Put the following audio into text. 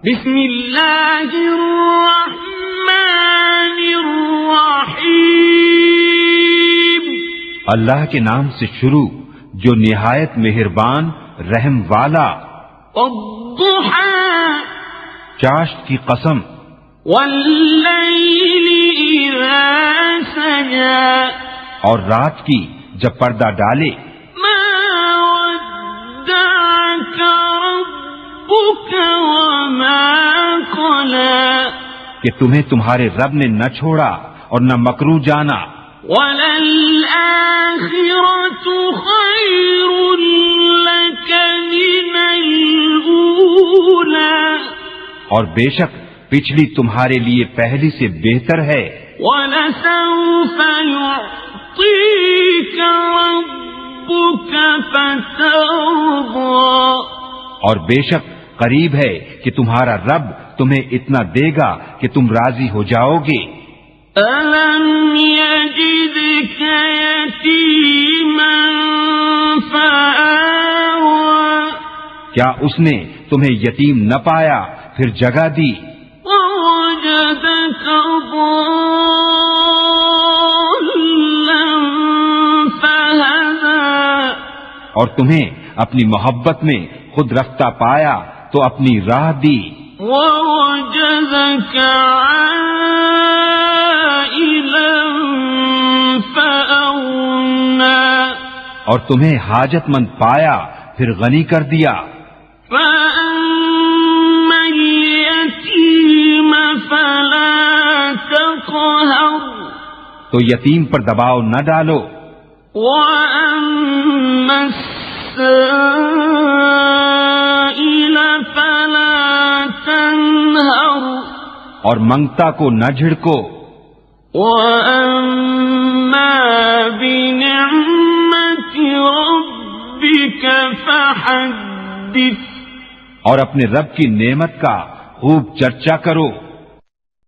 بسم اللہ الرحمن الرحیم، اللہ کے نام سے شروع جو نہایت مہربان رحم والا۔ والضحى، چاشت کی قسم۔ واللیل اذا سجى، اور رات کی جب پردہ ڈالے۔ ما ودعك ربك وما قلى، کہ تمہیں تمہارے رب نے نہ چھوڑا اور نہ مکرو جانا۔ وَلَلْآخِرَةُ خَيْرٌ لَكَ مِنَ الْأُولَى، اور بے شک پچھلی تمہارے لیے پہلی سے بہتر ہے۔ وَلَسَوْفَ يُعْطِيكَ رَبُّكَ فَتَرْضَى، اور بے شک قریب ہے کہ تمہارا رب تمہیں اتنا دے گا کہ تم راضی ہو جاؤ گے۔ أَلَمْ يَجِدْكَ يَتِيمًا فَآوَى، کیا اس نے تمہیں یتیم نہ پایا پھر جگہ دی؟ وَوَجَدَكَ ضَالًّا فَهَدَى، اور تمہیں اپنی محبت میں خود رفتہ پایا تو اپنی راہ دی۔ وَوَجَدَكَ عَائِلًا فَأَغْنَى، اور تمہیں حاجت مند پایا پھر غنی کر دیا۔ فَأَمَّا الْيَتِيمَ فَلَا تَقْهَرْ، تو یتیم پر دباؤ نہ ڈالو۔ وَأَمَّا السَّائِلَ فَلَا تَنْهَرْ، اور منگتا کو نہ جھڑکو۔ وَأَمَّا بِنِعْمَةِ رَبِّكَ فَحَدِّثْ، اور اپنے رب کی نعمت کا خوب چرچا کرو۔